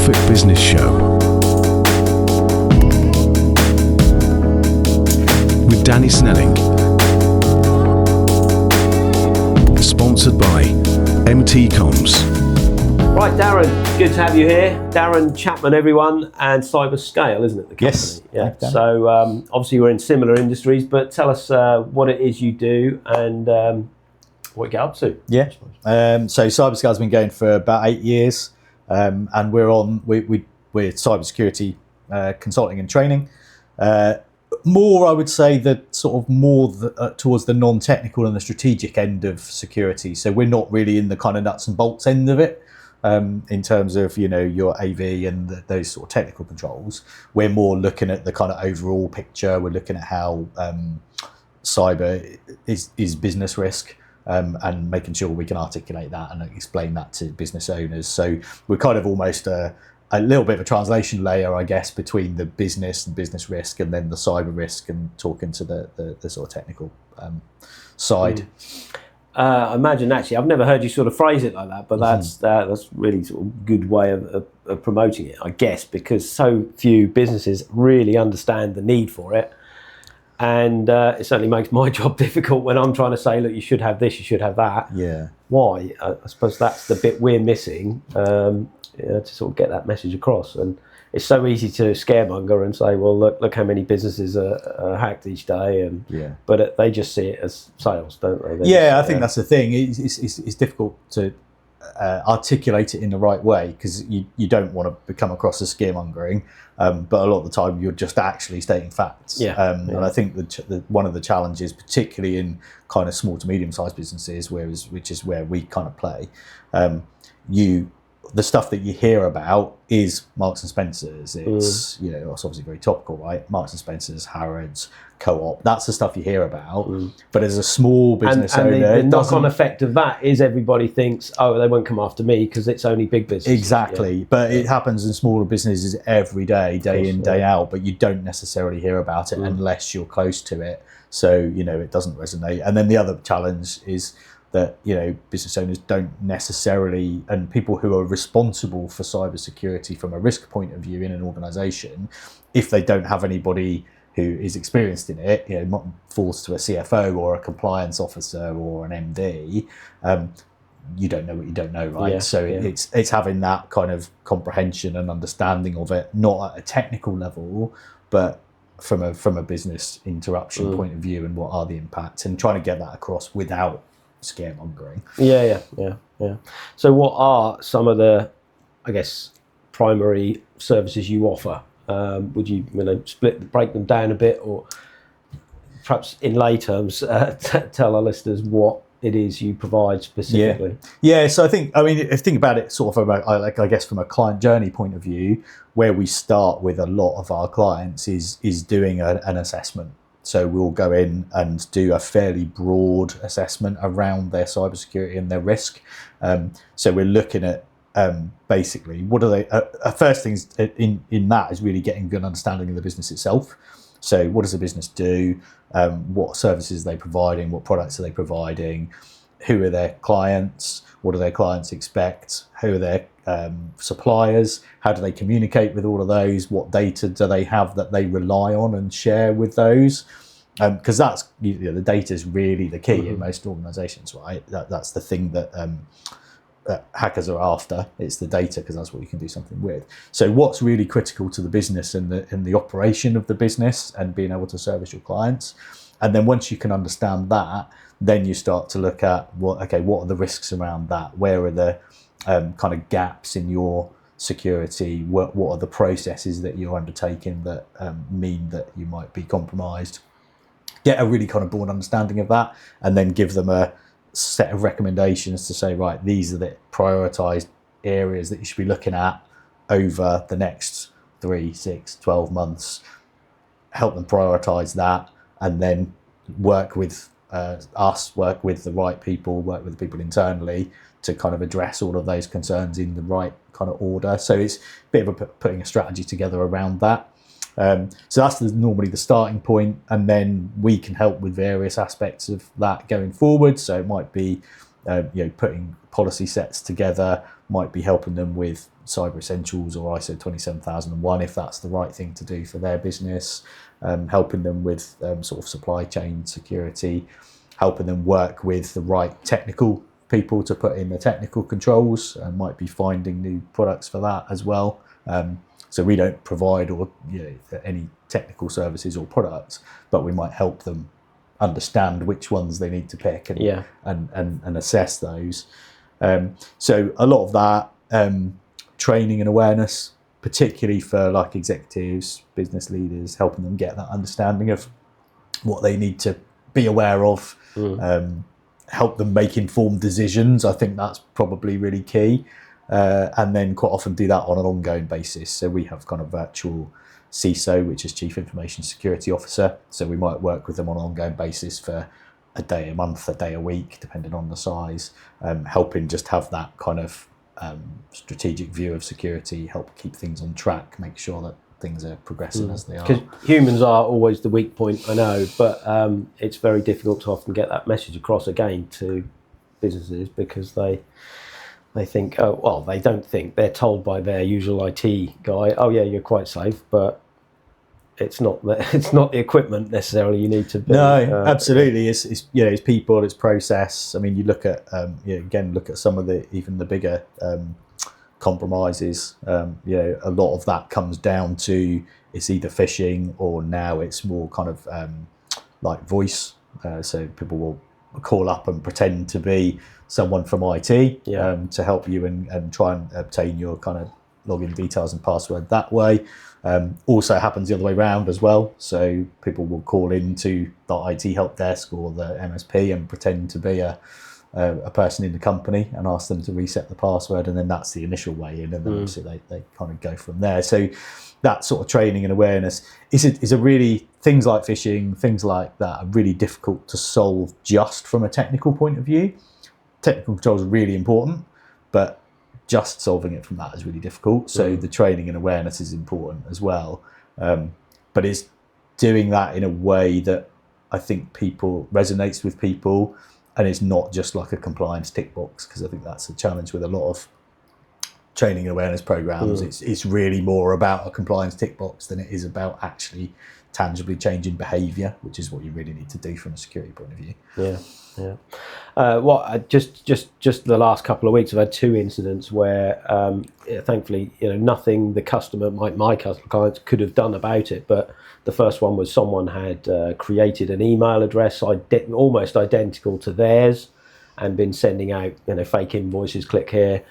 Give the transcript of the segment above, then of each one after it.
Norfolk Business Show with Danny Snelling. Sponsored by MT Comms. Right, Darren, good to have you here. Darren Chapman, everyone, and CyberScale, isn't it, the company? Yes. Yeah. So obviously we're in similar industries, but tell us what it is you do and what you get up to. Yeah. So CyberScale's been going for about 8 years, and we're cybersecurity consulting and training. More, I would say, that sort of towards the non-technical and the strategic end of security. So we're not really in the kind of nuts and bolts end of it. In terms of your AV and those sort of technical controls, we're more looking at the kind of overall picture. We're looking at how cyber is business risk, and making sure we can articulate that and explain that to business owners. So we're kind of almost a little bit of a translation layer, I guess, between the business and business risk and then the cyber risk, and talking to the sort of technical side. I imagine, actually, I've never heard you sort of phrase it like that, but that's really sort of good way of promoting it, I guess, because so few businesses really understand the need for it. And it certainly makes my job difficult when I'm trying to say, look, you should have this, you should have that. Yeah. Why? I suppose that's the bit we're missing to sort of get that message across. And it's so easy to scaremonger and say, well, look how many businesses are hacked each day, and but they just see it as sales, don't they? I think that's the thing. It's difficult to articulate it in the right way, because you don't want to come across as scaremongering, but a lot of the time you're just actually stating facts. And I think one of the challenges, particularly in kind of small to medium-sized businesses, which is where we kind of play, the stuff that you hear about is Marks and Spencer's. It's it's obviously very topical, right? Marks and Spencer's, Harrods, Co-op. That's the stuff you hear about. But as a small business owner, the knock-on effect of that is everybody thinks, oh, they won't come after me because it's only big business. Exactly. But it happens in smaller businesses every day, day in, day out. But you don't necessarily hear about it unless you're close to it. So it doesn't resonate. And then the other challenge is that business owners don't necessarily, and people who are responsible for cybersecurity from a risk point of view in an organisation, if they don't have anybody who is experienced in it, falls to a CFO or a compliance officer or an MD, you don't know what you don't know, right? It's having that kind of comprehension and understanding of it, not at a technical level, but from a business interruption point of view, and what are the impacts, and trying to get that across without scaremongering. Yeah. So what are some of the, I guess, primary services you offer? Would you break them down a bit, or perhaps in lay terms tell our listeners what it is you provide specifically? So I think about it sort of from a client journey point of view, where we start with a lot of our clients is doing an assessment. So we'll go in and do a fairly broad assessment around their cybersecurity and their risk. So we're looking at basically what are they. First things in that is really getting a good understanding of the business itself. So what does the business do? What services are they providing? What products are they providing? Who are their clients? What do their clients expect? Who are their suppliers? How do they communicate with all of those? What data do they have that they rely on and share with those? Because that's the data is really the key in most organisations, right? That's the thing that hackers are after. It's the data, because that's what you can do something with. So what's really critical to the business and the operation of the business, and being able to service your clients. And then once you can understand that, then you start to look at what are the risks around that? Where are the kind of gaps in your security? What are the processes that you're undertaking that mean that you might be compromised? Get a really kind of broad understanding of that, and then give them a set of recommendations to say, right, these are the prioritised areas that you should be looking at over the next 3, 6, 12 months. Help them prioritise that, and then work with work with the right people, work with the people internally to kind of address all of those concerns in the right kind of order. So it's a bit of putting a strategy together around that. So that's normally the starting point, and then we can help with various aspects of that going forward. So it might be putting policy sets together, might be helping them with Cyber Essentials or ISO 27001 if that's the right thing to do for their business, helping them with sort of supply chain security, helping them work with the right technical people to put in the technical controls, and might be finding new products for that as well. So we don't provide any technical services or products, but we might help them understand which ones they need to pick and assess those. So a lot of that training and awareness, particularly for like executives, business leaders, helping them get that understanding of what they need to be aware of, help them make informed decisions. I think that's probably really key. And then quite often do that on an ongoing basis. So we have kind of virtual CISO, which is Chief Information Security Officer. So we might work with them on an ongoing basis for a day a month, a day a week, depending on the size, helping just have that kind of strategic view of security, help keep things on track, make sure that things are progressing as they are. Because humans are always the weak point, I know, but it's very difficult to often get that message across again to businesses, because they think, they don't think, they're told by their usual IT guy, oh yeah, you're quite safe, but it's not the equipment necessarily you need to build. No, absolutely. It's it's people, it's process. I mean, you look at look at some of the bigger compromises. A lot of that comes down to it's either phishing or now it's more kind of like voice. So people will call up and pretend to be someone from IT to help you and try and obtain your kind of login details and password that way. Also happens the other way around as well. So people will call into the IT help desk or the MSP and pretend to be a person in the company and ask them to reset the password, and then that's the initial way in, and then obviously they kind of go from there. So that sort of training and awareness is a really, things like phishing, things like that are really difficult to solve just from a technical point of view. Technical controls are really important, but just solving it from that is really difficult. So the training and awareness is important as well. But it's doing that in a way that I think resonates with people, and it's not just like a compliance tick box, because I think that's a challenge with a lot of training and awareness programs. It's really more about a compliance tick box than it is about actually tangibly changing behaviour, which is what you really need to do from a security point of view. Just the last couple of weeks, I've had two incidents where, thankfully, nothing the customer, my customer clients, could have done about it. But the first one was someone had created an email address almost identical to theirs, and been sending out fake invoices. Click here,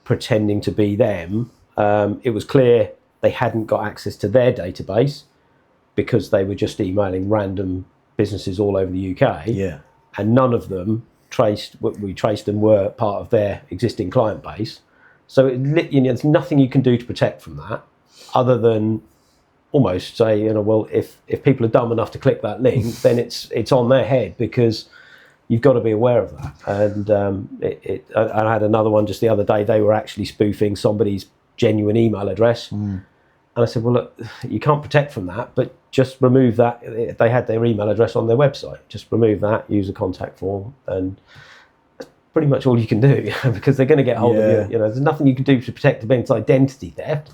pretending to be them. It was clear they hadn't got access to their database, because they were just emailing random businesses all over the UK, and none of them we traced them were part of their existing client base. So there's nothing you can do to protect from that, other than almost say, if people are dumb enough to click that link, then it's on their head, because you've got to be aware of that. And I had another one just the other day. They were actually spoofing somebody's genuine email address. And I said, well, look, you can't protect from that, but just remove that. If they had their email address on their website, just remove that, use a contact form, and that's pretty much all you can do, because they're going to get hold of you. There's nothing you can do to protect against identity theft.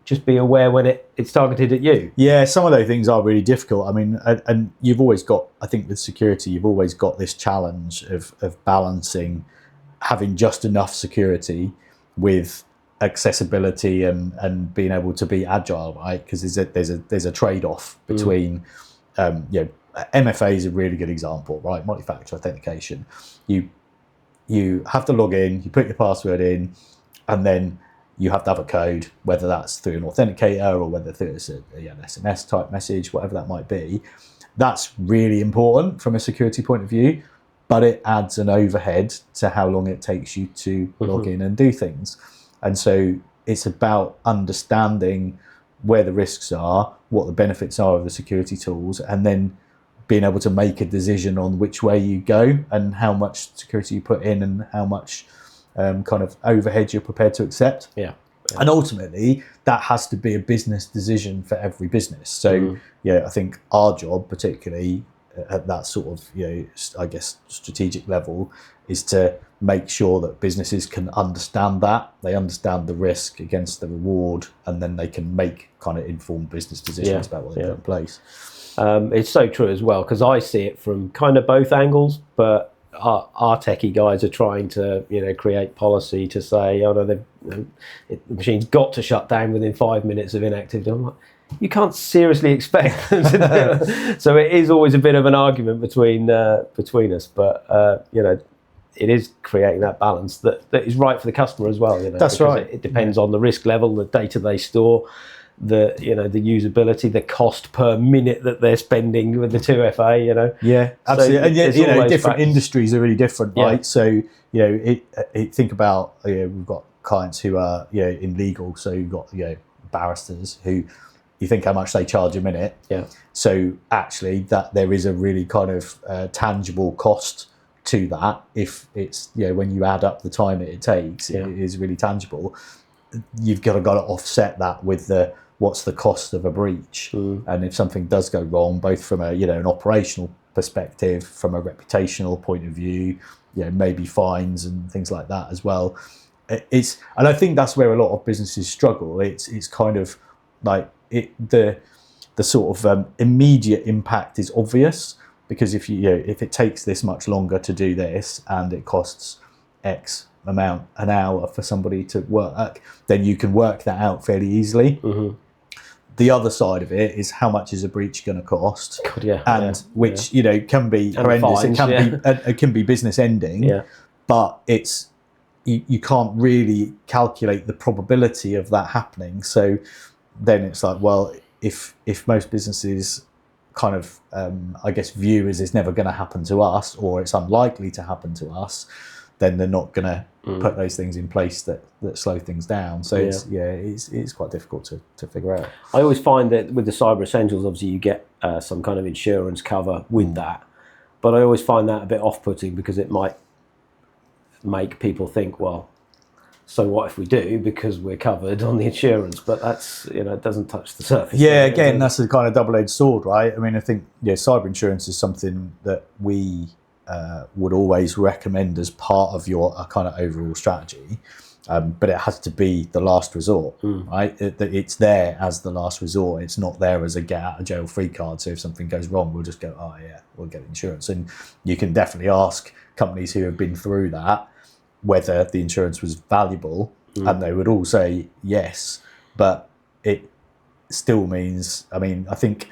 Just be aware when it's targeted at you. Yeah, some of those things are really difficult. I mean, and you've always got, I think with security, you've always got this challenge of balancing having just enough security with accessibility and being able to be agile, right? Because there's a trade-off between MFA is a really good example, right? Multi-factor authentication. You have to log in, you put your password in, and then you have to have a code, whether that's through an authenticator or whether through an SMS type message, whatever that might be. That's really important from a security point of view, but it adds an overhead to how long it takes you to log in and do things. And so it's about understanding where the risks are, what the benefits are of the security tools, and then being able to make a decision on which way you go and how much security you put in and how much kind of overhead you're prepared to accept. And ultimately, that has to be a business decision for every business. So, I think our job particularly at that sort of, I guess, strategic level, is to make sure that businesses can understand that. They understand the risk against the reward, and then they can make kind of informed business decisions about what they put in place. It's so true as well, because I see it from kind of both angles, but our techie guys are trying to, create policy to say, oh no, the machine's got to shut down within 5 minutes of inactivity. I'm like, you can't seriously expect them to do it. So it is always a bit of an argument between us, but it is creating that balance that is right for the customer as well. That's right. It depends on the risk level, the data they store, the usability, the cost per minute that they're spending with the 2FA. Yeah, absolutely. So, and different industries are really different, right? So think about we've got clients who are in legal, so you've got barristers who you think how much they charge a minute. Yeah. So actually, that there is a really kind of tangible cost to that. If it's when you add up the time it takes, it is really tangible. You've got to offset that with what's the cost of a breach, and if something does go wrong, both from a an operational perspective, from a reputational point of view, maybe fines and things like that as well. And I think that's where a lot of businesses struggle. It's kind of like the sort of immediate impact is obvious, because if if it takes this much longer to do this and it costs X amount an hour for somebody to work, then you can work that out fairly easily. The other side of it is how much is a breach going to cost, which can be horrendous. Fines, it can be business ending, but it's you can't really calculate the probability of that happening. So then it's like, well, if most businesses kind of I guess view as it's never going to happen to us, or it's unlikely to happen to us, then they're not going to put those things in place that slow things down. So it's quite difficult to figure out. I always find that with the Cyber Essentials, obviously you get some kind of insurance cover with that, but I always find that a bit off-putting, because it might make people think, well, so what if we do, because we're covered on the insurance? But that's it doesn't touch the surface. Yeah, again, that's a kind of double-edged sword, right? I mean, I think cyber insurance is something that we would always recommend as part of your kind of overall strategy, but it has to be the last resort, right? It's there as the last resort. It's not there as a get out of jail free card. So if something goes wrong, we'll just go, oh yeah, we'll get insurance. And you can definitely ask companies who have been through that whether the insurance was valuable, and they would all say yes, but it still means, I mean, I think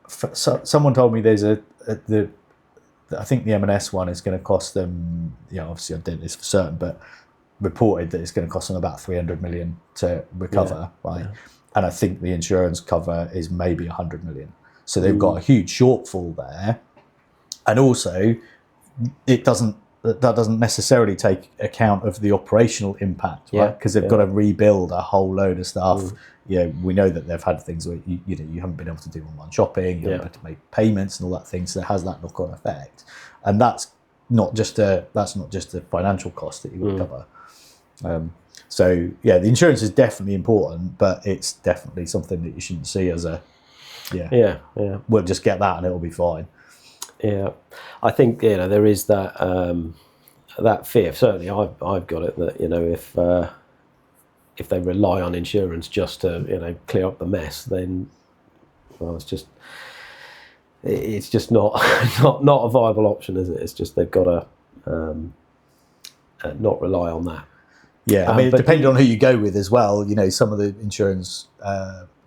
someone told me there's I think the M&S one is going to cost them, obviously I don't know this for certain, but reported that it's going to cost them about 300 million to recover, right? Yeah. And I think the insurance cover is maybe 100 million. So they've got a huge shortfall there. And also, that doesn't necessarily take account of the operational impact, right? Because they've got to rebuild a whole load of stuff. We know that they've had things where you haven't been able to do online shopping, you haven't been able to make payments and all that thing, so it has that knock-on effect. And that's not just a financial cost that you would cover. So the insurance is definitely important, but it's definitely something that you shouldn't see as we'll just get that and it'll be fine. Yeah, I think there is that that fear. Certainly, I've got it that if they rely on insurance just to clear up the mess, then it's just not a viable option, is it? It's just they've got to not rely on that. Yeah, I mean, depending on who you go with as well, some of the insurance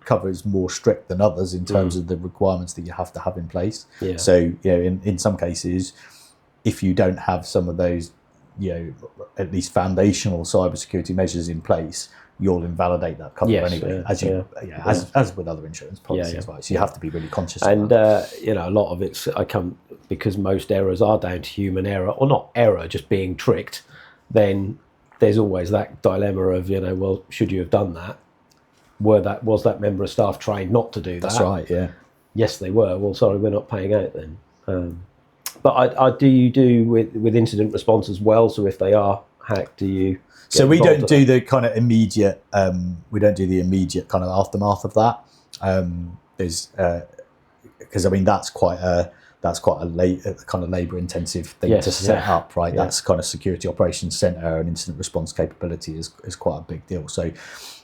cover is more strict than others in terms of the requirements that you have to have in place. Yeah. So, in some cases, if you don't have some of those, at least foundational cybersecurity measures in place, you'll invalidate that cover anyway, as with other insurance policies, right? So you have to be really conscious of that. And, a lot of it's because most errors are down to human error, or not error, just being tricked, then there's always that dilemma of, well, should you have done that? Was that member of staff trained not to do that? That's right, yeah. Yes, they were. Well, sorry, we're not paying out then. But do you do with incident response as well? So if they are hacked, do you? So we don't do the kind of immediate. We don't do the immediate kind of aftermath of that. There's because I mean that's quite a kind of labour intensive thing to set up, right? Yeah. That's kind of security operations centre and incident response capability is quite a big deal. So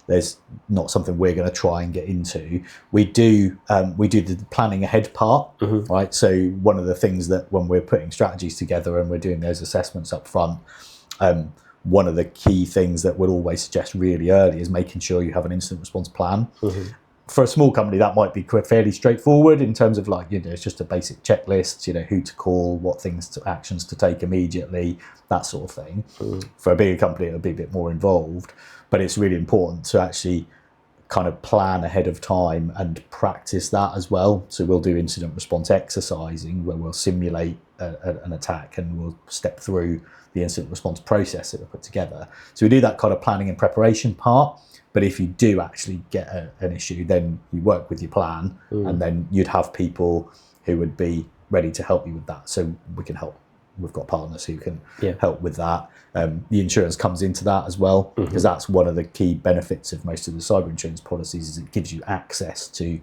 there's not something we're going to try and get into. We do the planning ahead part, right? So one of the things that when we're putting strategies together and we're doing those assessments up front, one of the key things that we'll always suggest really early is making sure you have an incident response plan. For a small company, that might be fairly straightforward in terms of like, it's just a basic checklist, who to call, what actions to take immediately, that sort of thing. For a bigger company, it'll be a bit more involved, but it's really important to actually kind of plan ahead of time and practice that as well. So we'll do incident response exercising where we'll simulate an attack and we'll step through the incident response process that we put together. So we do that kind of planning and preparation part. But if you do actually get an issue, then you work with your plan, and then you'd have people who would be ready to help you with that. So we can help. We've got partners who can help with that. The insurance comes into that as well, because that's one of the key benefits of most of the cyber insurance policies is it gives you access to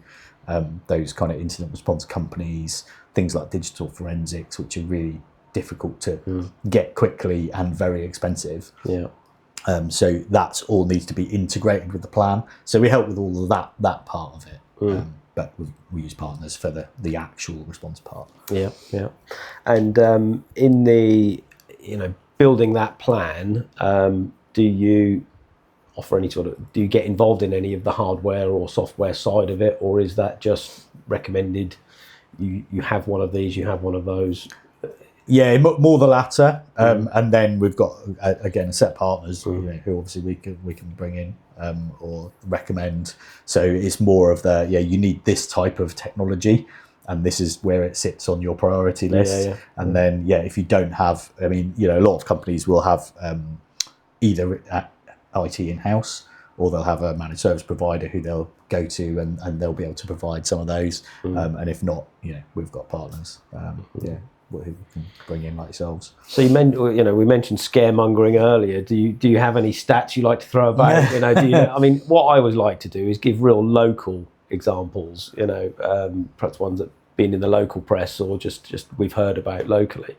those kind of incident response companies, things like digital forensics, which are really difficult to get quickly and very expensive. So that all needs to be integrated with the plan. So we help with all of that part of it. But we use partners for the actual response part. Yeah. And in the building that plan, do you offer any do you get involved in any of the hardware or software side of it, or is that just recommended? You have one of these, you have one of those. Yeah, more the latter, and then we've got again a set of partners who obviously we can bring in or recommend. So it's more of you need this type of technology, and this is where it sits on your priority list. And then if you don't have, a lot of companies will have either IT in house or they'll have a managed service provider who they'll go to and they'll be able to provide some of those. And if not, we've got partners. Who we can bring in like yourselves. So we mentioned scaremongering earlier. Do you have any stats you like to throw about? What I always like to do is give real local examples. Perhaps ones that have been in the local press or just we've heard about locally.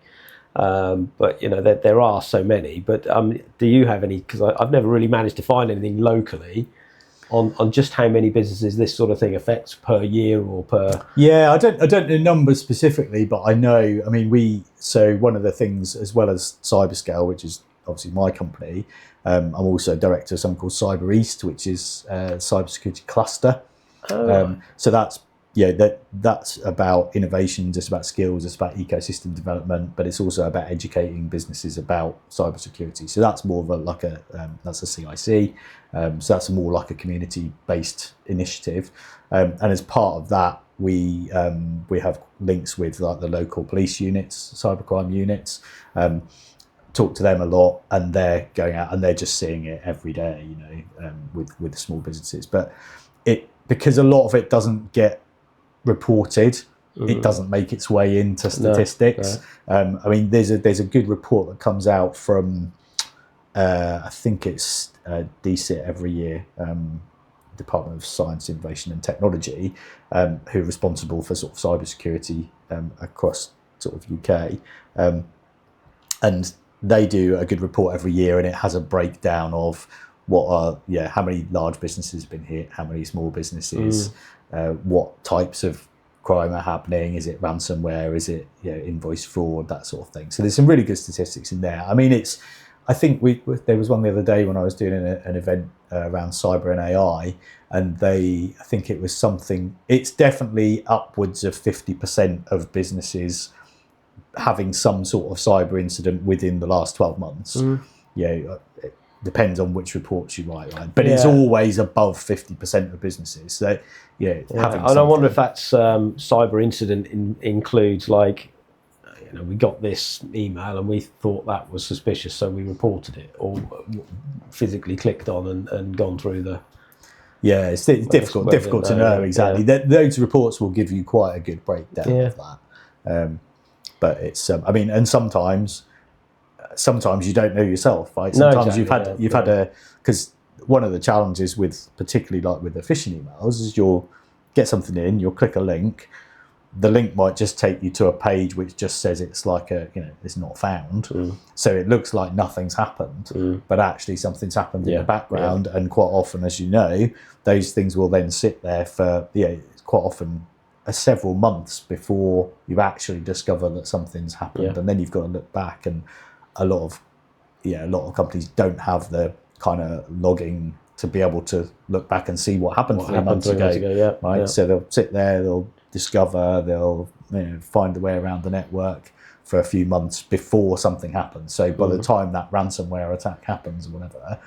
But there are so many. But do you have any? Because I've never really managed to find anything locally on just how many businesses this sort of thing affects per year or per. Yeah, I don't know numbers specifically, but I know. So one of the things, as well as CyberScale, which is obviously my company, I'm also director of something called Cyber East, which is a cybersecurity cluster. So that's about innovation, just about skills, it's about ecosystem development, but it's also about educating businesses about cybersecurity. So that's more of that's a CIC. So that's more like a community-based initiative. And as part of that, we have links with like the local police units, cybercrime units. Talk to them a lot, and they're going out and they're just seeing it every day, with the small businesses. But because a lot of it doesn't get reported, it doesn't make its way into statistics. No. There's a good report that comes out from I think it's DCIT every year, Department of Science, Innovation and Technology, who are responsible for sort of cybersecurity across sort of UK, and they do a good report every year, and it has a breakdown of how many large businesses have been hit, how many small businesses, what types of crime are happening, is it ransomware, is it invoice fraud, that sort of thing. So there's some really good statistics in there. I think there was one the other day when I was doing an event around cyber and AI, and I think it was something, it's definitely upwards of 50% of businesses having some sort of cyber incident within the last 12 months. It depends on which reports you write, right? But it's always above 50% of businesses. So and I wonder if that's cyber incident includes like, we got this email and we thought that was suspicious, so we reported it, or physically clicked on and gone through the. Yeah, it's difficult to know exactly. Those reports will give you quite a good breakdown of that. But it's and sometimes you don't know yourself, right? Sometimes you've had because one of the challenges with particularly like with the phishing emails is you'll get something in, you'll click a link, the link might just take you to a page which just says it's like it's not found. So it looks like nothing's happened, but actually something's happened in the background. And quite often, as you know, those things will then sit there for quite often several months before you actually discover that something's happened. And then you've got to look back, and a lot of companies don't have the kind of logging to be able to look back and see what happened 3 months ago. Right. So they'll sit there, they'll discover, they'll find a way around the network for a few months before something happens. So by the time that ransomware attack happens or whatever,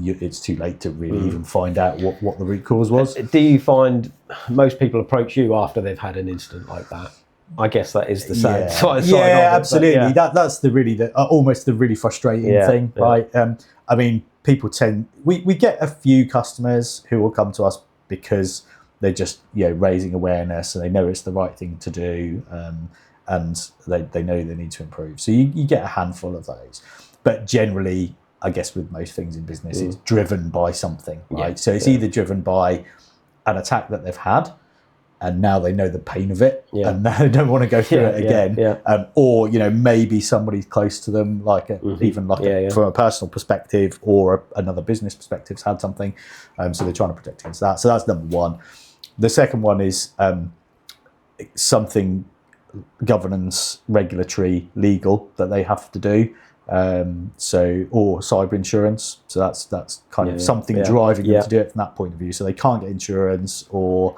it's too late to really even find out what the root cause was. Do you find most people approach you after they've had an incident like that? I guess that is the side of it, absolutely. That's almost the really frustrating thing, right? I mean, people we get a few customers who will come to us because they're just raising awareness, and they know it's the right thing to do, and they know they need to improve. So you get a handful of those, but generally, I guess with most things in business, it's driven by something, right? So it's either driven by an attack that they've had, and now they know the pain of it, and now they don't want to go through it again, or maybe somebody close to them, from a personal perspective or another business perspective, has had something, so they're trying to protect against that. So that's number one. The second one is something governance, regulatory, legal that they have to do. Or cyber insurance. So that's kind of something driving them to do it from that point of view. So they can't get insurance, or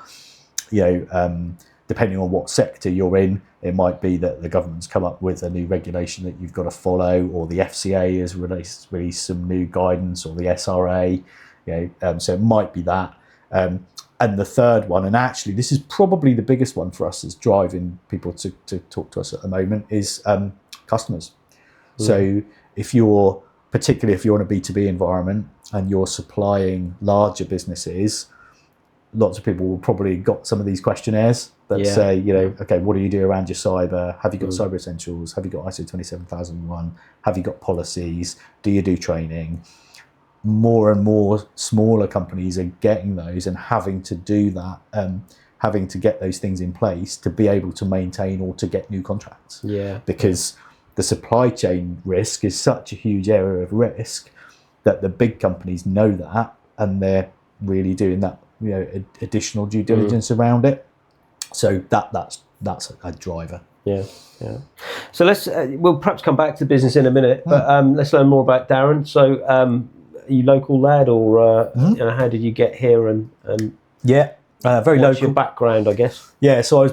depending on what sector you're in, it might be that the government's come up with a new regulation that you've got to follow, or the FCA has released some new guidance, or the SRA. So it might be that. And the third one, and actually this is probably the biggest one for us, is driving people to talk to us at the moment, is customers. So particularly if you're in a B2B environment and you're supplying larger businesses, lots of people will probably got some of these questionnaires that say, okay, what do you do around your cyber? Have you got cyber essentials? Have you got ISO 27001? Have you got policies? Do you do training? More and more smaller companies are getting those and having to do that, having to get those things in place to be able to maintain or to get new contracts. Because the supply chain risk is such a huge area of risk that the big companies know that, and they're really doing that additional due diligence around it. So that's a driver. So we'll perhaps come back to business in a minute, but let's learn more about Darren. So are you local lad, or how did you get here? And very what's local. Your background, I guess. So I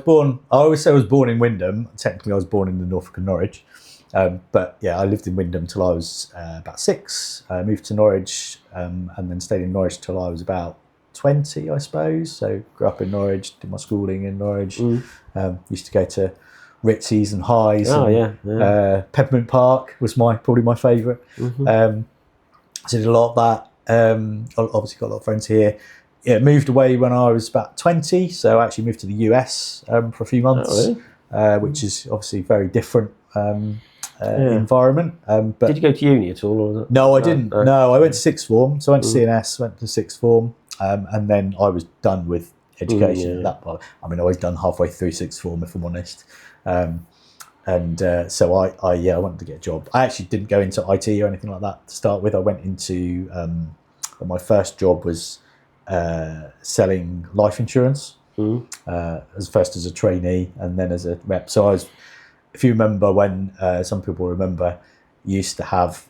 always say I was born in Wyndham. Technically I was born in the Norfolk and Norwich. But I lived in Wyndham till I was about 6. I moved to Norwich, and then stayed in Norwich till I was about 20, I suppose. So grew up in Norwich, did my schooling in Norwich. Used to go to Ritzies and Highs. Peppermint Park was probably my favourite. So did a lot of that. Obviously got a lot of friends here. Moved away when I was about 20. So I actually moved to the US for a few months, which is obviously very different. Environment. But did you go to uni at all? Or no, I didn't. No, I went to sixth form. So I went to CNS, went to sixth form, and then I was done with education at that point. I mean, I was done halfway through sixth form, if I'm honest. So I wanted to get a job. I actually didn't go into IT or anything like that to start with. I went into my first job was selling life insurance. First as a trainee, and then as a rep. So I was. If you remember when some people remember, you used to have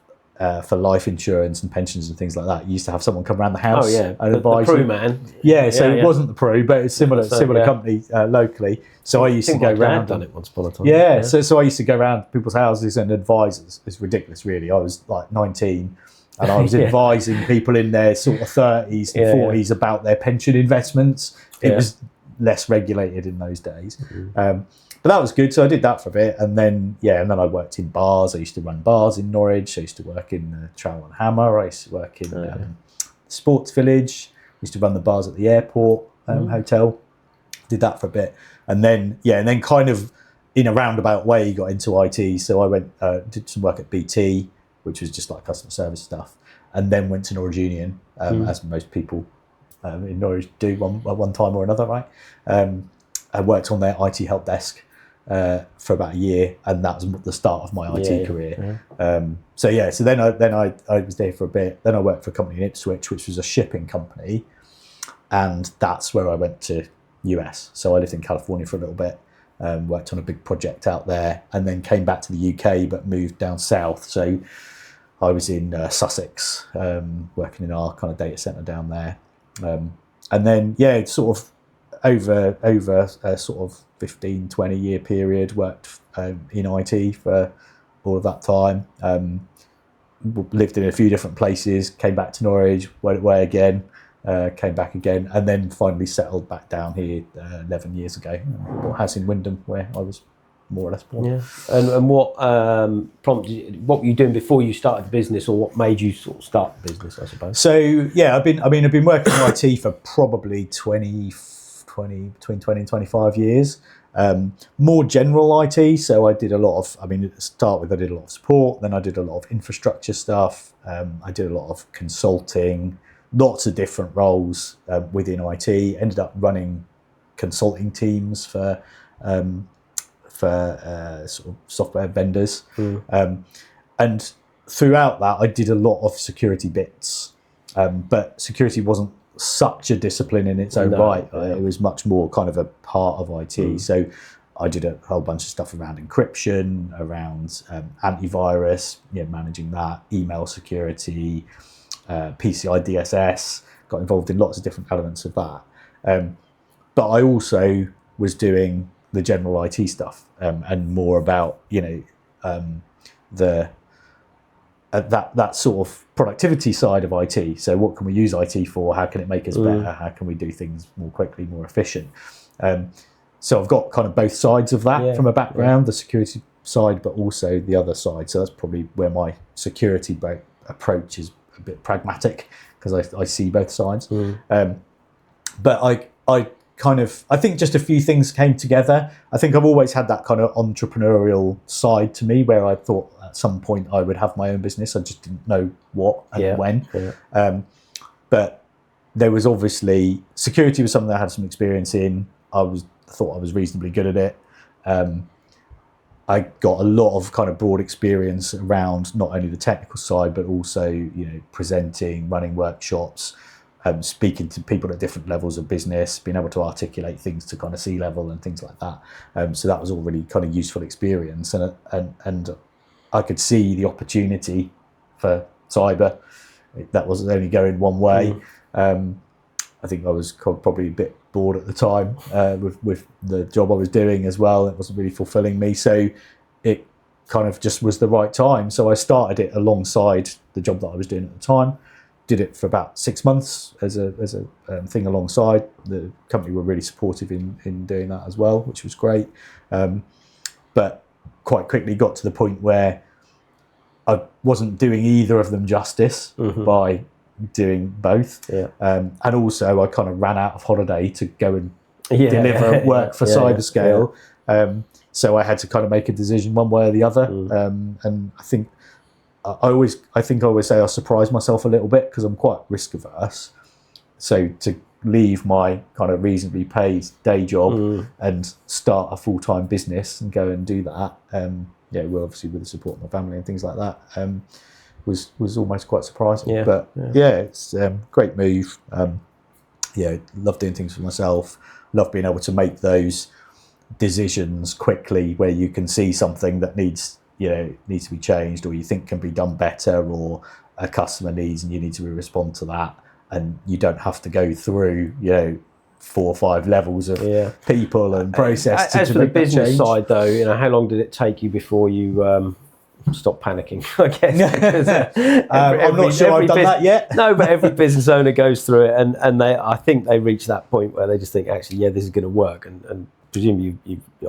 for life insurance and pensions and things like that, you used to have someone come around the house and advise the you. man. It wasn't the Pro, but it's similar company locally. So I used to go around. Done it once upon a time. So I used to go around people's houses and advise. It's ridiculous, really. I was like 19. And I was advising people in their sort of 30s and 40s about their pension investments. It was less regulated in those days. But that was good. So I did that for a bit. And then I worked in bars. I used to run bars in Norwich. I used to work in the Trowel and Hammer. I used to work in Sports Village. I used to run the bars at the airport hotel. Did that for a bit. And then kind of in a roundabout way got into IT. So I went, did some work at BT, which was just like customer service stuff. And then went to Norwich Union, as most people in Norwich do one time or another, right? I worked on their IT help desk for about a year, and that was the start of my IT career. So then I was there for a bit. Then I worked for a company in Ipswich, which was a shipping company, and that's where I went to US. So I lived in California for a little bit, worked on a big project out there, and then came back to the UK, but moved down south. So I was in Sussex, working in our kind of data centre down there, and then sort of over a sort of 15-20 year period worked in IT for all of that time. Lived in a few different places, came back to Norwich, went away again, came back again, and then finally settled back down here 11 years ago. Bought a house in Wyndham where I was more or less born. Yeah. And what prompted you, what were you doing before you started the business, or what made you sort of start the business, I suppose? So I've been working in IT for probably between 20 and 25 years. More general IT, so I did a lot of, to start with I did a lot of support, then I did a lot of infrastructure stuff, I did a lot of consulting, lots of different roles within IT, ended up running consulting teams for sort of software vendors. And throughout that I did a lot of security bits, but security wasn't such a discipline in its own right. It was much more kind of a part of IT. So I did a whole bunch of stuff around encryption, around antivirus, managing that, email security, PCI DSS, got involved in lots of different elements of that. But I also was doing the general IT stuff, and more about that sort of productivity side of IT. So what can we use IT for? How can it make us better? How can we do things more quickly, more efficient? So I've got kind of both sides of that from a background, the security side, but also the other side. So that's probably where my security approach is a bit pragmatic, because I see both sides. But I think just a few things came together. I think I've always had that kind of entrepreneurial side to me, where I thought at some point I would have my own business. I just didn't know what and when. But there was obviously, security was something I had some experience in. I thought I was reasonably good at it. I got a lot of kind of broad experience around not only the technical side, but also presenting, running workshops, speaking to people at different levels of business, being able to articulate things to kind of C-level and things like that. So that was all really kind of useful experience, and I could see the opportunity for cyber. That wasn't only going one way. I think I was probably a bit bored at the time with the job I was doing as well. It wasn't really fulfilling me, so it kind of just was the right time. So I started it alongside the job that I was doing at the time. Did it for about 6 months as a thing alongside. The company were really supportive in doing that as well, which was great. But quite quickly got to the point where I wasn't doing either of them justice by doing both. And also I kind of ran out of holiday to go and deliver work for CyberScale. So I had to kind of make a decision one way or the other. And I think I always say I surprise myself a little bit, because I'm quite risk averse. So to leave my kind of reasonably paid day job and start a full-time business and go and do that, well, obviously with the support of my family and things like that, was almost quite surprising. It's a great move. Love doing things for myself. Love being able to make those decisions quickly, where you can see something that needs to be changed, or you think can be done better, or a customer needs and you need to respond to that, and you don't have to go through 4 or 5 levels of people and process as to for make the business change. side, though, how long did it take you before you stop panicking, I guess? I'm not sure I've done that yet. No, but every business owner goes through it, and I think they reach that point where they just think, actually, this is going to work, and presumably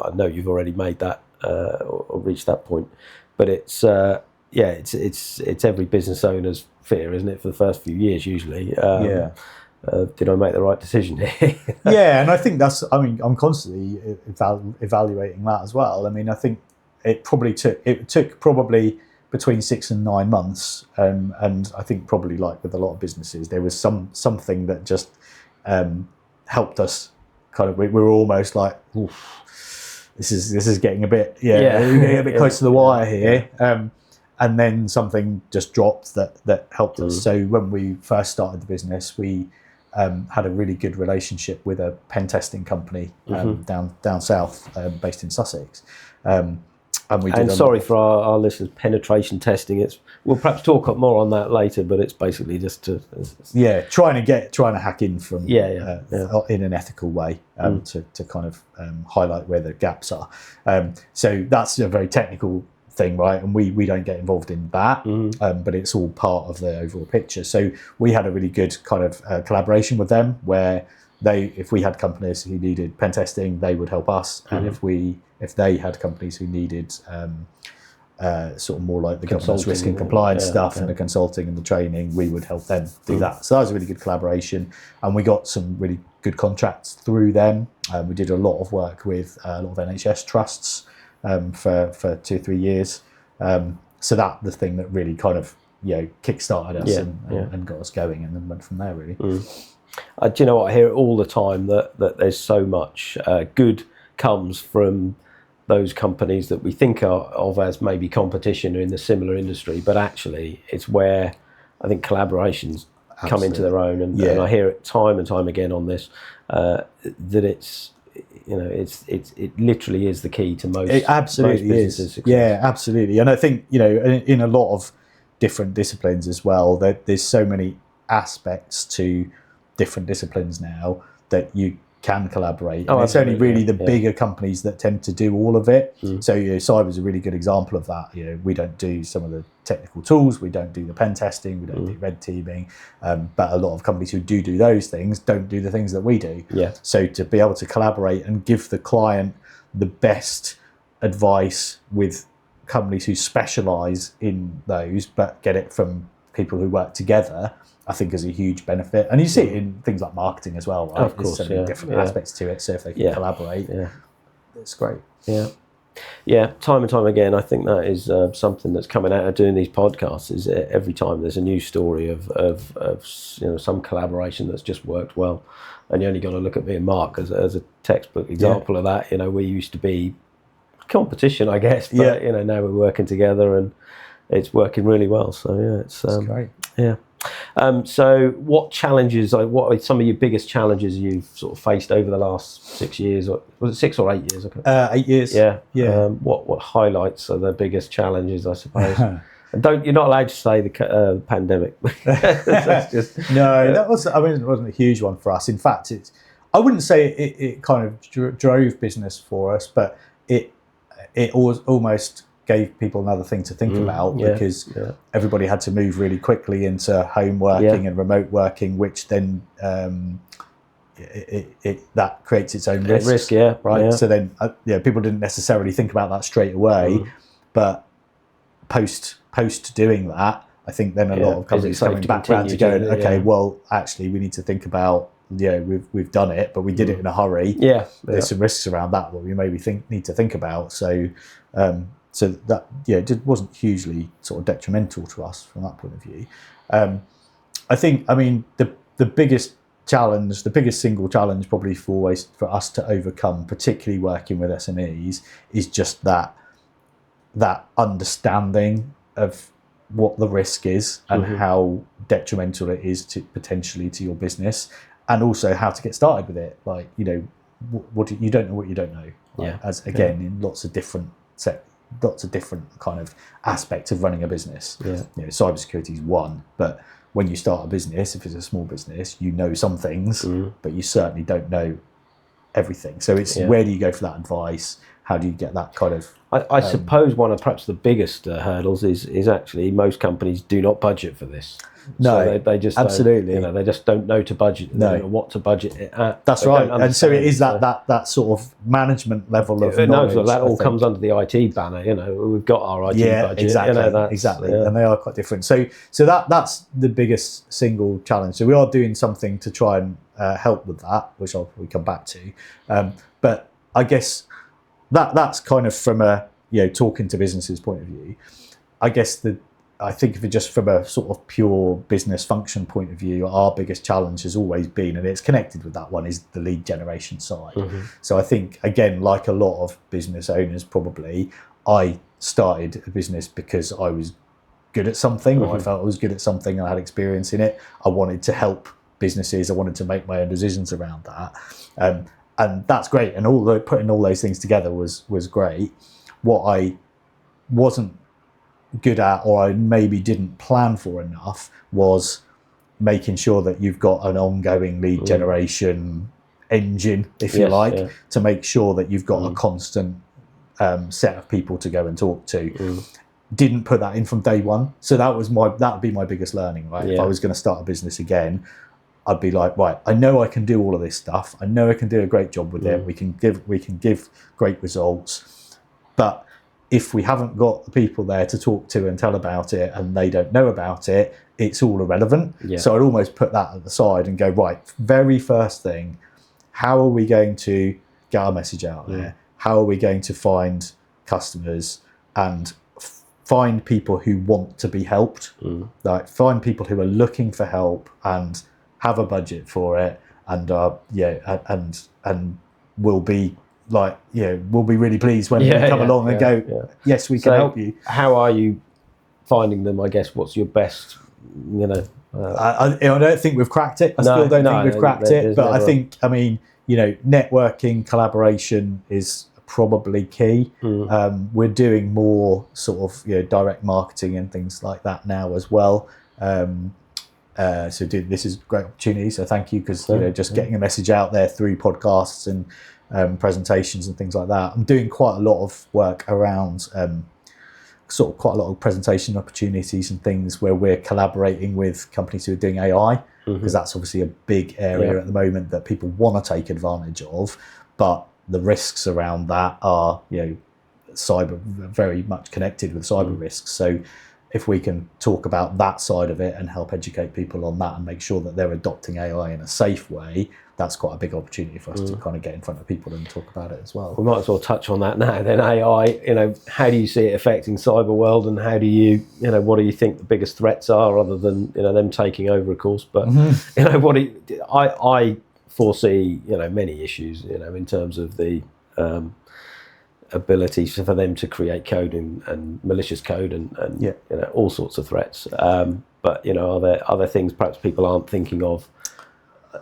I know you've already made that or reached that point. But it's every business owner's fear, isn't it, for the first few years usually? Did I make the right decision here? And I think I'm constantly evaluating that as well. I think it took between 6 and 9 months, and I think probably like with a lot of businesses, there was something that just helped us kind of we were almost like, oof, this is getting a bit getting a bit close to the wire here. And then something just dropped that helped us. So when we first started the business, we had a really good relationship with a pen testing company down south, based in Sussex. And we did. And sorry for our listeners, penetration testing. We'll perhaps talk more on that later, but it's basically just to trying to hack in from in an ethical way to kind of highlight where the gaps are. So that's a very technical thing, right? And we don't get involved in that, but it's all part of the overall picture. So we had a really good kind of collaboration with them, where if we had companies who needed pen testing, they would help us, and if they had companies who needed sort of more like the governance risk and compliance stuff and the consulting and the training, we would help them do that. So that was a really good collaboration, and we got some really good contracts through them. We did a lot of work with a lot of NHS trusts for 2 or 3 years. So that the thing that really kind of kick-started us and got us going, and then went from there really. Do you know what? I hear it all the time that there's so much good comes from those companies that we think of as maybe competition or in the similar industry, but actually it's where I think collaborations come into their own, and I hear it time and time again on this, that it's it literally is the key to most. It absolutely most businesses' success. Yeah, absolutely. And I think in a lot of different disciplines as well, there's so many aspects to different disciplines now that you can collaborate. And it's only really the bigger companies that tend to do all of it. So cyber is a really good example of that. We don't do some of the technical tools, we don't do the pen testing, we don't do red teaming, but a lot of companies who do those things don't do the things that we do. So to be able to collaborate and give the client the best advice with companies who specialize in those but get it from people who work together, I think is a huge benefit. And you see it in things like marketing as well, right? Of course, there's so many different aspects to it, so if they can collaborate, it's great. Time and time again, I think that is something that's coming out of doing these podcasts, is every time there's a new story of some collaboration that's just worked well. And you only got to look at me and Mark as a textbook example of that. We used to be competition, I guess, but now we're working together and it's working really well. So it's great. So what challenges, what are some of your biggest challenges you've sort of faced over the last 6 years, or was it 6 or 8 years? 8 years. What highlights are the biggest challenges, I suppose? And you're not allowed to say the pandemic. That's just, that wasn't a huge one for us. In fact, I wouldn't say it kind of drove business for us, but it almost gave people another thing to think about, because everybody had to move really quickly into home working and remote working, which then that creates its own risk. Right. So then people didn't necessarily think about that straight away, but post doing that, I think then a lot of companies coming back around to going, well, actually we need to think about, we've done it, but we did it in a hurry. There's some risks around that what we maybe need to think about. So that it wasn't hugely sort of detrimental to us from that point of view. The biggest challenge, the biggest single challenge probably for us to overcome, particularly working with SMEs, is just that understanding of what the risk is and how detrimental it is potentially to your business, and also how to get started with it. Like, what you don't know what you don't know. Right? In lots of different kind of aspects of running a business. Cybersecurity is one, but when you start a business, if it's a small business, you know some things, but you certainly don't know everything. So it's where do you go for that advice? How do you get that kind of... I suppose one of perhaps the biggest hurdles is actually most companies do not budget for this. No, so they just absolutely. They just don't know to budget. They don't know what to budget it at. That's right. And so it is that sort of management level of knowledge. So that all comes under the IT banner. We've got our IT budget. Exactly. And they are quite different. So that's the biggest single challenge. So we are doing something to try and help with that, which we come back to. But I guess that's kind of from a talking to businesses point of view. I guess I think if it just from a sort of pure business function point of view, our biggest challenge has always been, and it's connected with that one, is the lead generation side. So I think, again, like a lot of business owners probably, I started a business because I was good at something, or I felt I was good at something and I had experience in it. I wanted to help businesses. I wanted to make my own decisions around that. And that's great. And putting all those things together was great. What I wasn't good at, or I maybe didn't plan for enough, was making sure that you've got an ongoing lead generation engine, if you like, to make sure that you've got a constant set of people to go and talk to. Didn't put that in from day one, so that would be my biggest learning, right? If I was going to start a business again, I'd be like, right, I know I can do all of this stuff, I know I can do a great job with it, we can give great results, but if we haven't got the people there to talk to and tell about it, and they don't know about it, it's all irrelevant. So I'd almost put that at the side and go, right, very first thing, how are we going to get our message out there? How are we going to find customers and find people who want to be helped? Like, find people who are looking for help and have a budget for it, and and will be like, we'll be really pleased when they come along and go, yes, we can help you. How are you finding them? I guess, what's your best, I don't think we've cracked it. I still don't think we've cracked it, but I think, networking, collaboration is probably key. We're doing more sort of direct marketing and things like that now as well. So this is a great opportunity, so thank you, because just getting a message out there through podcasts and presentations and things like that. I'm doing quite a lot of work around quite a lot of presentation opportunities and things where we're collaborating with companies who are doing AI, because that's obviously a big area at the moment that people want to take advantage of, but the risks around that are cyber, very much connected with cyber risks. So if we can talk about that side of it and help educate people on that and make sure that they're adopting AI in a safe way, that's quite a big opportunity for us to kind of get in front of people and talk about it as well. We might as well touch on that now then. AI, how do you see it affecting cyber world, and how do you, what do you think the biggest threats are, other than, them taking over, of course, but, I foresee, many issues, in terms of the ability for them to create code and malicious code and all sorts of threats. But are there things perhaps people aren't thinking of,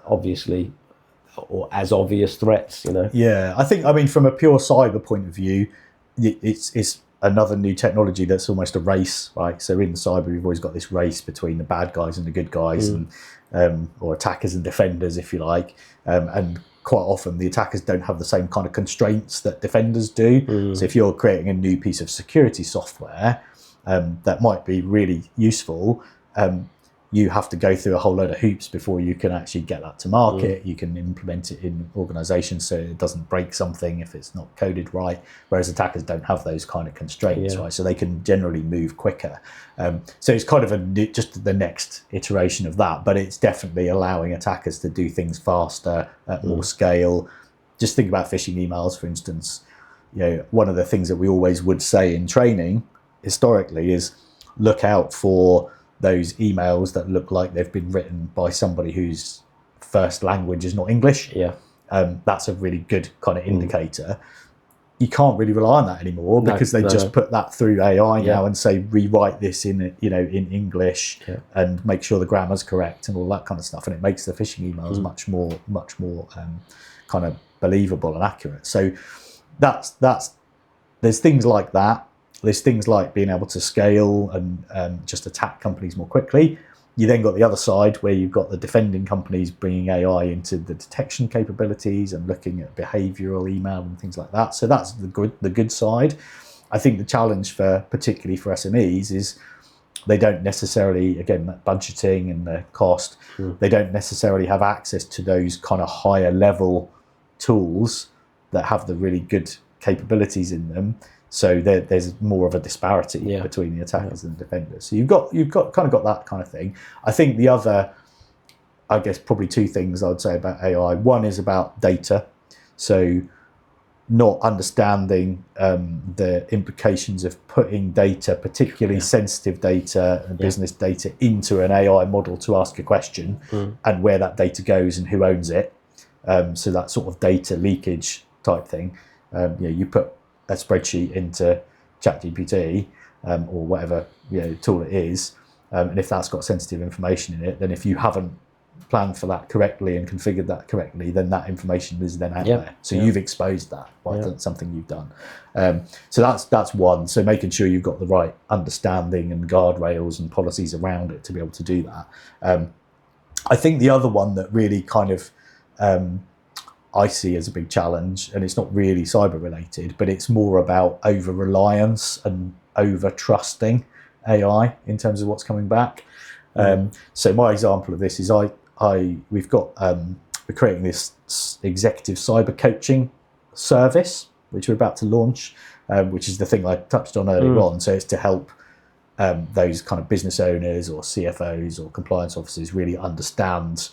obviously, or as obvious threats? Yeah, I think, from a pure cyber point of view, it's another new technology that's almost a race, right? So in cyber, we've always got this race between the bad guys and the good guys, and or attackers and defenders, if you like, and quite often the attackers don't have the same kind of constraints that defenders do. So if you're creating a new piece of security software that might be really useful, you have to go through a whole load of hoops before you can actually get that to market. You can implement it in organizations so it doesn't break something if it's not coded right, whereas attackers don't have those kind of constraints, right? So they can generally move quicker. So it's kind of just the next iteration of that, but it's definitely allowing attackers to do things faster, at more scale. Just think about phishing emails, for instance. One of the things that we always would say in training historically is look out for those emails that look like they've been written by somebody whose first language is not English. That's a really good kind of indicator. You can't really rely on that anymore, because they just put that through AI now and say rewrite this in in English and make sure the grammar's correct and all that kind of stuff, and it makes the phishing emails much more kind of believable and accurate. So that's there's things like that. There's things like being able to scale and just attack companies more quickly. You then got the other side where you've got the defending companies bringing AI into the detection capabilities and looking at behavioural email and things like that. So that's the good side. I think the challenge particularly for SMEs is they don't necessarily, again, that budgeting and the cost, they don't necessarily have access to those kind of higher level tools that have the really good capabilities in them. So there's more of a disparity between the attackers and the defenders. So you've got kind of got that kind of thing. I think the other, I guess, probably two things I would say about AI. One is about data. So not understanding the implications of putting data, particularly sensitive data and business data, into an AI model to ask a question, and where that data goes and who owns it. So that sort of data leakage type thing. You put a spreadsheet into ChatGPT or whatever tool it is, and if that's got sensitive information in it, then if you haven't planned for that correctly and configured that correctly, then that information is then out there. So you've exposed that by something you've done. So that's one. So making sure you've got the right understanding and guardrails and policies around it to be able to do that. I think the other one that really kind of I see as a big challenge, and it's not really cyber related, but it's more about over reliance and over trusting AI in terms of what's coming back. So my example of this is we're creating this executive cyber coaching service, which we're about to launch, which is the thing I touched on earlier on. So it's to help those kind of business owners or CFOs or compliance officers really understand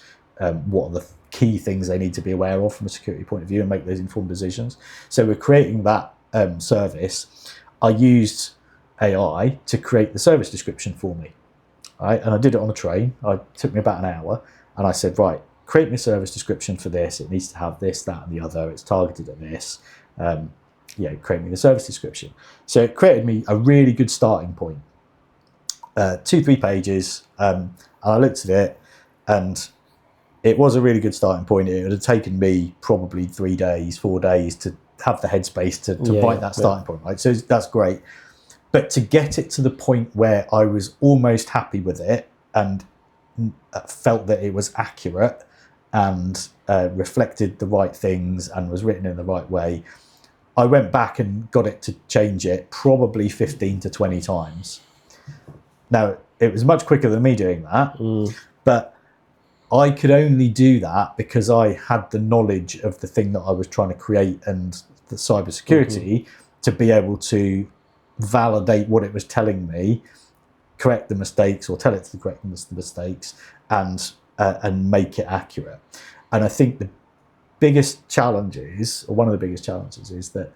what are the key things they need to be aware of from a security point of view and make those informed decisions. So we're creating that service. I used AI to create the service description for me. Right? And I did it on a train. It took me about an hour. And I said, right, create me a service description for this. It needs to have this, that, and the other. It's targeted at this. Create me the service description. So it created me a really good starting point. 2-3 pages. And I looked at it, and it was a really good starting point. It would have taken me probably 3 days, 4 days to have the headspace to write that starting point, right? So that's great. But to get it to the point where I was almost happy with it and felt that it was accurate and reflected the right things and was written in the right way, I went back and got it to change it probably 15 to 20 times. Now, it was much quicker than me doing that, but I could only do that because I had the knowledge of the thing that I was trying to create and the cybersecurity to be able to validate what it was telling me, correct the mistakes or tell it to correct the mistakes, and make it accurate. And I think the biggest challenges, or one of the biggest challenges, is that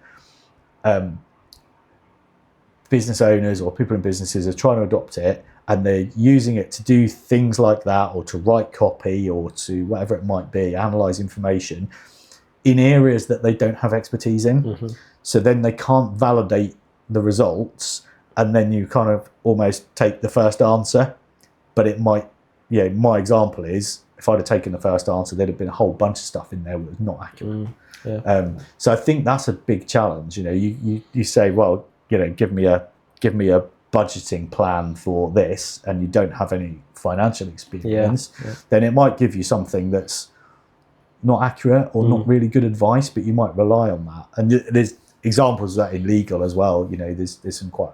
business owners or people in businesses are trying to adopt it, and they're using it to do things like that, or to write copy, or to whatever it might be, analyze information in areas that they don't have expertise in. So then they can't validate the results, and then you kind of almost take the first answer, but it might, my example is, if I'd have taken the first answer, there'd have been a whole bunch of stuff in there that was not accurate. So I think that's a big challenge. You say, well, give me a budgeting plan for this, and you don't have any financial experience, then it might give you something that's not accurate or not really good advice, but you might rely on that. And there's examples of that in legal as well. There's some quite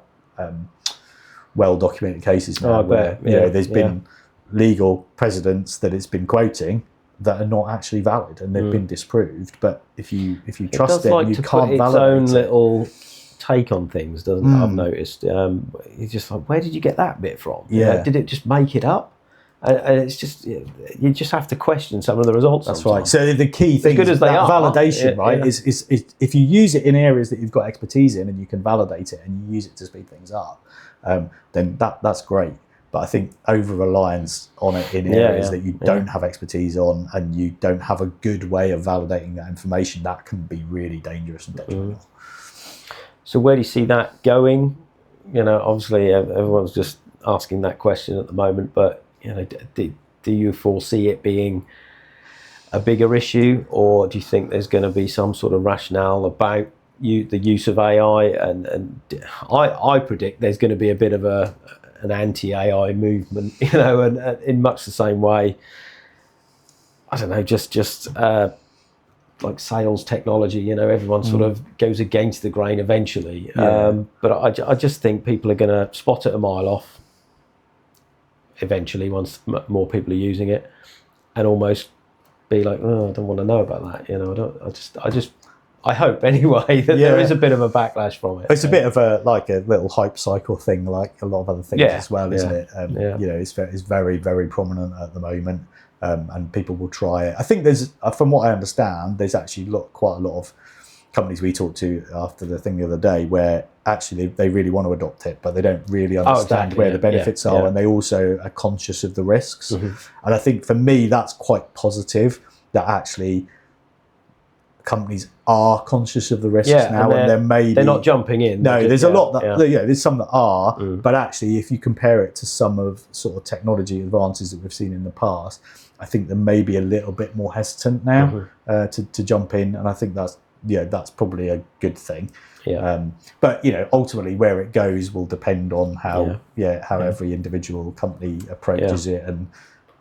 well documented cases now where there's been legal precedents that it's been quoting that are not actually valid, and they've been disproved. But if you trust it, like you to can't put its validate own it. Little take on things, doesn't it? I've noticed. It's just like, where did you get that bit from? Did it just make it up? And it's just, you just have to question some of the results. That's right. So the key thing is that validation, right? Is if you use it in areas that you've got expertise in, and you can validate it, and you use it to speed things up, then that's great. But I think over-reliance on it in areas that you don't have expertise on, and you don't have a good way of validating that information, that can be really dangerous and detrimental. So where do you see that going? Obviously everyone's just asking that question at the moment, but do you foresee it being a bigger issue, or do you think there's going to be some sort of rationale about the use of AI? And I predict there's going to be a bit of an anti-AI movement, and in much the same way, I don't know, just like sales technology, everyone sort of goes against the grain eventually. But I just think people are going to spot it a mile off eventually once more people are using it, and almost be like, oh, I don't want to know about that. I hope anyway that there is a bit of a backlash from it. It's a bit of a little hype cycle thing, like a lot of other things as well, isn't it? It's very, very prominent at the moment, and people will try it. I think there's, from what I understand, there's actually quite a lot of companies we talked to after the thing the other day where actually they really want to adopt it, but they don't really understand where the benefits are, and they also are conscious of the risks. And I think for me, that's quite positive that actually companies are conscious of the risks now, and they're not jumping in. No, there's a lot that there's some that are, but actually, if you compare it to some of sort of technology advances that we've seen in the past, I think they're maybe a little bit more hesitant now to jump in, and I think that's probably a good thing. But ultimately, where it goes will depend on how every individual company approaches it, and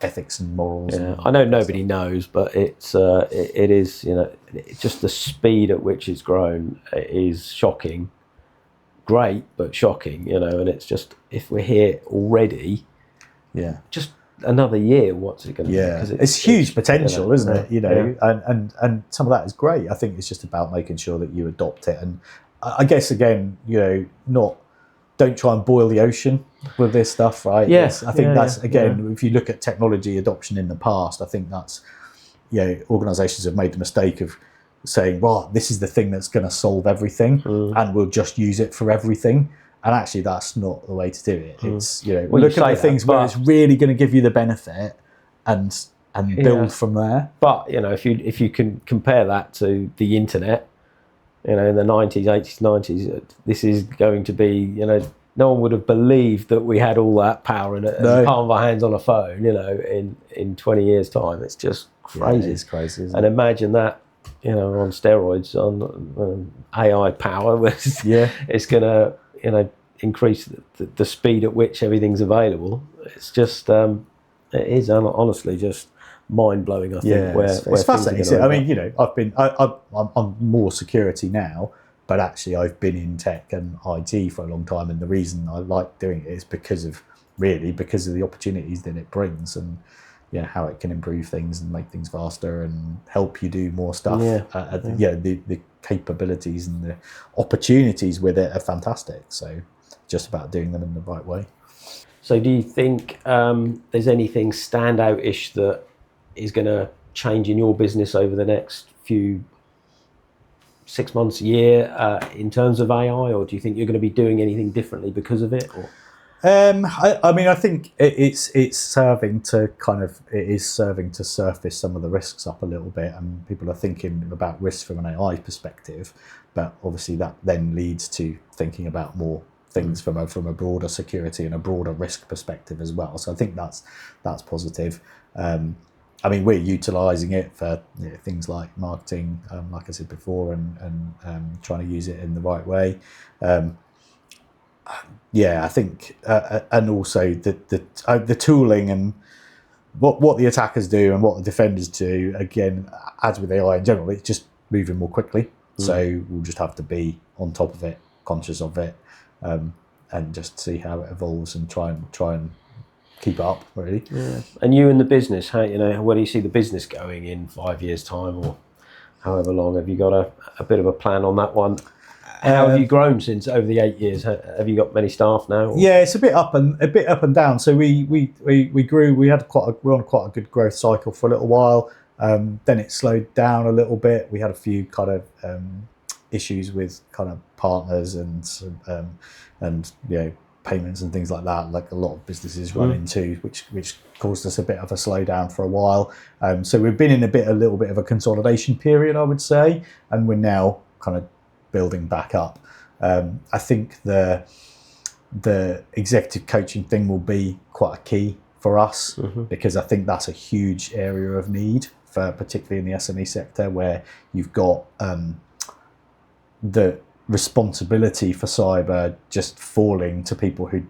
ethics and morals. I know nobody knows, but it is just the speed at which it's grown is shocking. Great, but shocking, and it's just, if we're here already, just another year, what's it going to be? Because it's huge potential, isn't it? And some of that is great. I think it's just about making sure that you adopt it, and I guess again, don't try and boil the ocean with this stuff, right? Yes, I think that's again, if you look at technology adoption in the past, I think that's organisations have made the mistake of saying, "Well, this is the thing that's going to solve everything, and we'll just use it for everything." And actually, that's not the way to do it. It's look at the things where it's really going to give you the benefit, and build from there. But if you can compare that to the internet. In the 90s, 80s, 90s, this is going to be, no one would have believed that we had all that power in the palm of our hands on a phone, in 20 years' time. It's just crazy. It is crazy, isn't it? And imagine that, on steroids, on AI power, it's going to, increase the speed at which everything's available. It's just, it is honestly just mind-blowing. I think where it's fascinating. I mean, I'm more security now, but actually I've been in tech and IT for a long time, and the reason I like doing it is because of the opportunities that it brings, and how it can improve things and make things faster and help you do more stuff. The capabilities and the opportunities with it are fantastic, so just about doing them in the right way. So do you think there's anything standout-ish that is going to change in your business over the next few 6 months, a year, in terms of AI, or do you think you're going to be doing anything differently because of it? Or? I mean, I think it's serving to surface some of the risks up a little bit, and people are thinking about risks from an AI perspective, but obviously that then leads to thinking about more things from a broader security and a broader risk perspective as well. So I think that's positive. I mean, we're utilising it for things like marketing, like I said before, and trying to use it in the right way. I think, and also the tooling and what the attackers do and what the defenders do. Again, as with AI in general, it's just moving more quickly. So we'll just have to be on top of it, conscious of it, and just see how it evolves and try and keep up, really. And you in the business, how where do you see the business going in 5 years' time, or however long? Have you got a bit of a plan on that one? How have you grown since over the 8 years? Have you got many staff now? Or? Yeah, it's a bit up and down. So we grew. We're on quite a good growth cycle for a little while. Then it slowed down a little bit. We had a few kind of issues with kind of partners and payments and things like that, like a lot of businesses run into, which caused us a bit of a slowdown for a while. So we've been in a little bit of a consolidation period, I would say, and we're now kind of building back up. I think the executive coaching thing will be quite a key for us, because I think that's a huge area of need, for particularly in the SME sector, where you've got the responsibility for cyber just falling to people who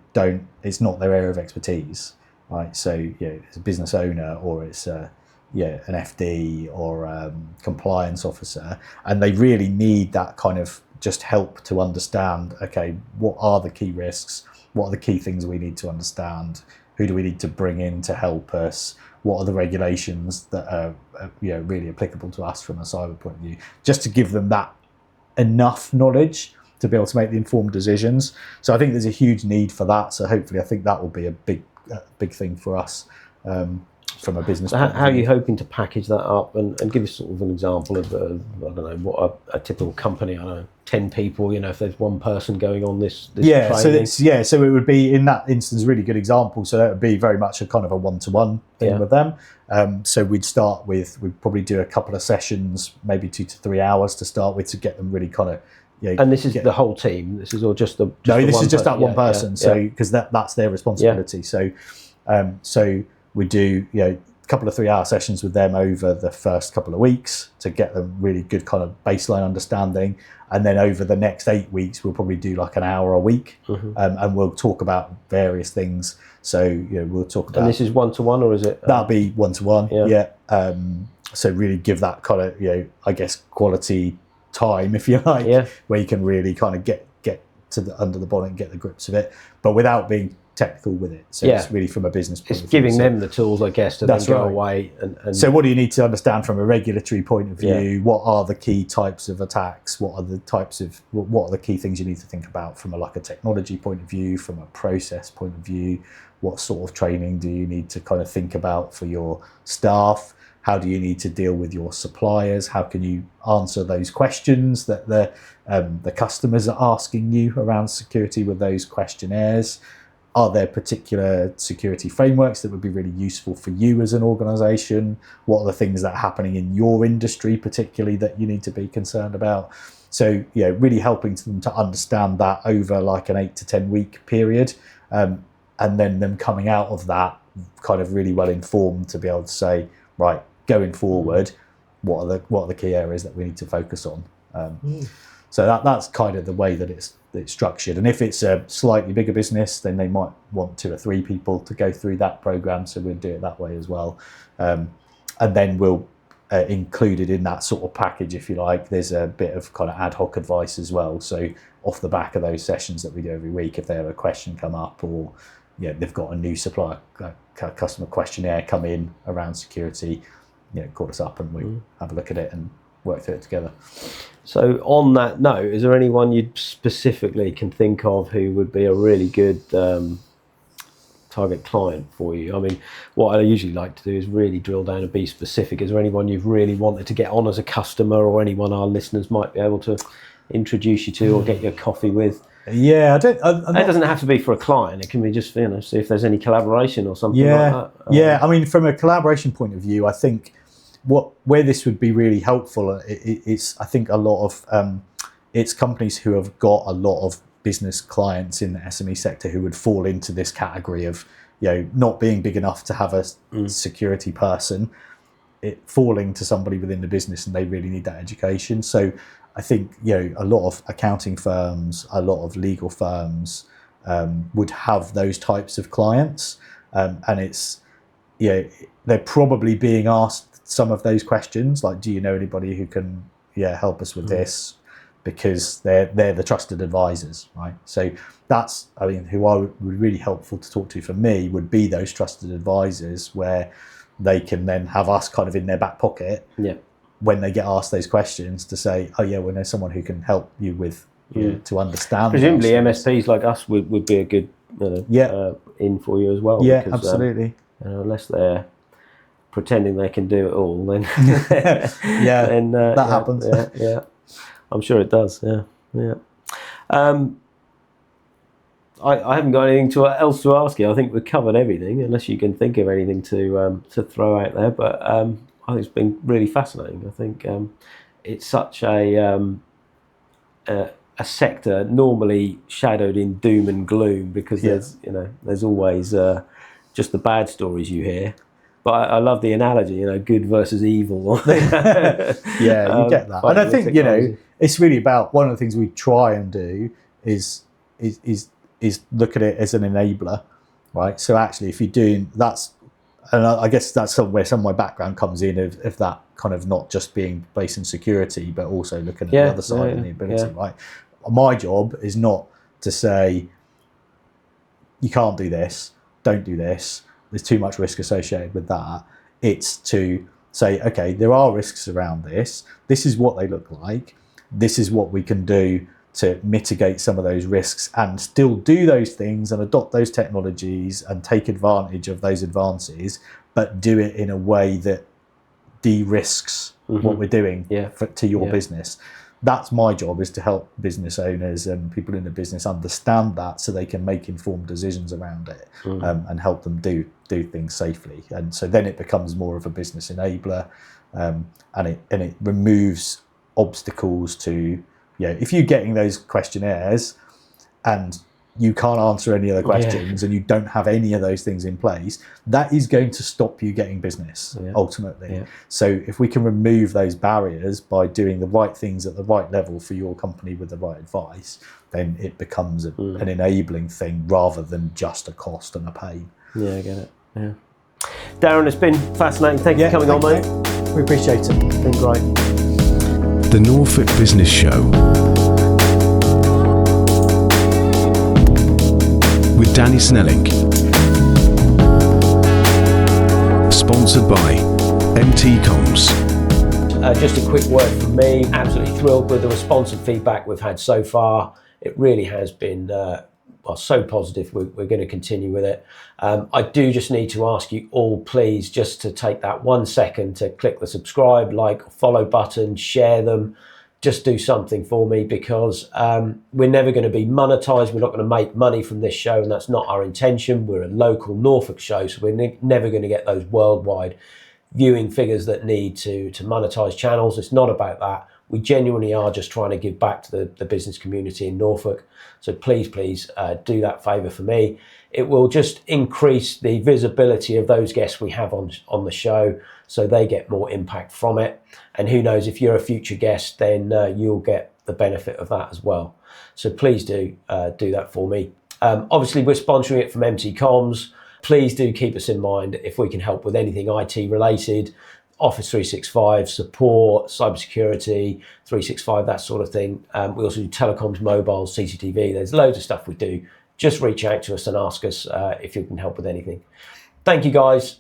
it's not their area of expertise, right? So it's a business owner, or it's an FD or a compliance officer, and they really need that kind of just help to understand, okay, what are the key risks, what are the key things we need to understand, who do we need to bring in to help us, what are the regulations that are really applicable to us from a cyber point of view, just to give them that enough knowledge to be able to make the informed decisions. So I think there's a huge need for that. So hopefully, I think that will be a big thing for us. from a business So point how are of view. you hoping to package that up and give us sort of an example of, I don't know, what a typical company, I don't know, 10 people, if there's one person going on this training? So it would be, in that instance, a really good example. So that would be very much a kind of a one-to-one thing with them. So we'd probably do a couple of sessions, maybe 2 to 3 hours to start with, to get them really kind of, and this is the whole team. This is all just the this is just that one person. person. So because that's their responsibility. So we do a couple of 3 hour sessions with them over the first couple of weeks to get them really good kind of baseline understanding, and then over the next 8 weeks we'll probably do like an hour a week, and we'll talk about various things. So we'll talk about. And this is one-to-one, or is it? That'll be one-to-one. So really give that kind of I guess quality time, if you like, where you can really kind of get to under the bonnet and get the grips of it, but without being technical with it. So it's really from a business point of view. It's giving them the tools, I guess, to then go away. And so what do you need to understand from a regulatory point of view? What are the key types of attacks? What are the key things you need to think about from a technology point of view, from a process point of view? What sort of training do you need to kind of think about for your staff? How do you need to deal with your suppliers? How can you answer those questions that the customers are asking you around security with those questionnaires? Are there particular security frameworks that would be really useful for you as an organisation? What are the things that are happening in your industry particularly that you need to be concerned about? So really helping them to understand that over like an 8 to 10 week period, and then them coming out of that kind of really well informed to be able to say, right, going forward, what are the key areas that we need to focus on? So that's kind of the way that it's structured. And if it's a slightly bigger business, then they might want 2 or 3 people to go through that program. So we'll do it that way as well. And then we'll included in that sort of package, if you like, there's a bit of kind of ad hoc advice as well. So off the back of those sessions that we do every week, if they have a question come up, or they've got a new supplier customer questionnaire come in around security, call us up and we have a look at it and work through it together. So on that note, is there anyone you specifically can think of who would be a really good target client for you? I mean, what I usually like to do is really drill down and be specific. Is there anyone you've really wanted to get on as a customer, or anyone our listeners might be able to introduce you to or get your coffee with? Yeah, it doesn't have to be for a client. It can be just, see if there's any collaboration or something like that. I mean, from a collaboration point of view, I think where this would be really helpful, it's I think a lot of it's companies who have got a lot of business clients in the SME sector who would fall into this category of not being big enough to have a security person, it falling to somebody within the business, and they really need that education. So I think a lot of accounting firms, a lot of legal firms would have those types of clients, and it's they're probably being asked some of those questions, like, do you know anybody who can help us with this, because they're the trusted advisors, right? So that's, I mean, who I would be really helpful to talk to for me would be those trusted advisors, where they can then have us kind of in their back pocket when they get asked those questions, to say, oh yeah, well, there's someone who can help you with to understand. Presumably MSPs like us would be a good in for you as well. Yeah, because, absolutely. Unless they're pretending they can do it all, then then that happens. Yeah, I'm sure it does. Yeah. I haven't got anything else to ask you. I think we've covered everything, unless you can think of anything to throw out there. But I think it's been really fascinating. I think it's such a sector normally shadowed in doom and gloom, because there's always just the bad stories you hear. But I love the analogy, good versus evil. You get that. And I think it's really about, one of the things we try and do is look at it as an enabler, right? So actually, if you're doing that's, and I guess that's where some of my background comes in, of that kind of not just being based in security, but also looking at the other side and the ability, right? My job is not to say, you can't do this, don't do this, there's too much risk associated with that. It's to say, okay, there are risks around this. This is what they look like. This is what we can do to mitigate some of those risks, and still do those things and adopt those technologies and take advantage of those advances, but do it in a way that de-risks what we're doing to your business. That's my job, is to help business owners and people in the business understand that, so they can make informed decisions around it, and help them do things safely. And so then it becomes more of a business enabler, and it removes obstacles to, if you're getting those questionnaires and you can't answer any other questions and you don't have any of those things in place, that is going to stop you getting business ultimately. So if we can remove those barriers by doing the right things at the right level for your company with the right advice, then it becomes an enabling thing rather than just a cost and a pain. Yeah, I get it. Yeah. Darren, it's been fascinating. Thank you for coming on, mate. We appreciate it. It's been great. The Norfolk Business Show with Danny Snelling. Sponsored by MT Comms. Just a quick word from me. Absolutely thrilled with the response and feedback we've had so far. It really has been so positive. We're going to continue with it. I do just need to ask you all, please, just to take that 1 second to click the subscribe, like, follow button, share them. Just do something for me, because we're never going to be monetized. We're not going to make money from this show, and that's not our intention. We're a local Norfolk show, so we're never going to get those worldwide viewing figures that need to monetize channels. It's not about that. We genuinely are just trying to give back to the business community in Norfolk. So please do that favour for me. It will just increase the visibility of those guests we have on the show, so they get more impact from it. And who knows, if you're a future guest, then you'll get the benefit of that as well. So please do that for me. Obviously, we're sponsoring it from MT Comms. Please do keep us in mind if we can help with anything IT related, Office 365 support, cybersecurity, 365, that sort of thing. We also do telecoms, mobiles, CCTV. There's loads of stuff we do. Just reach out to us and ask us if you can help with anything. Thank you, guys.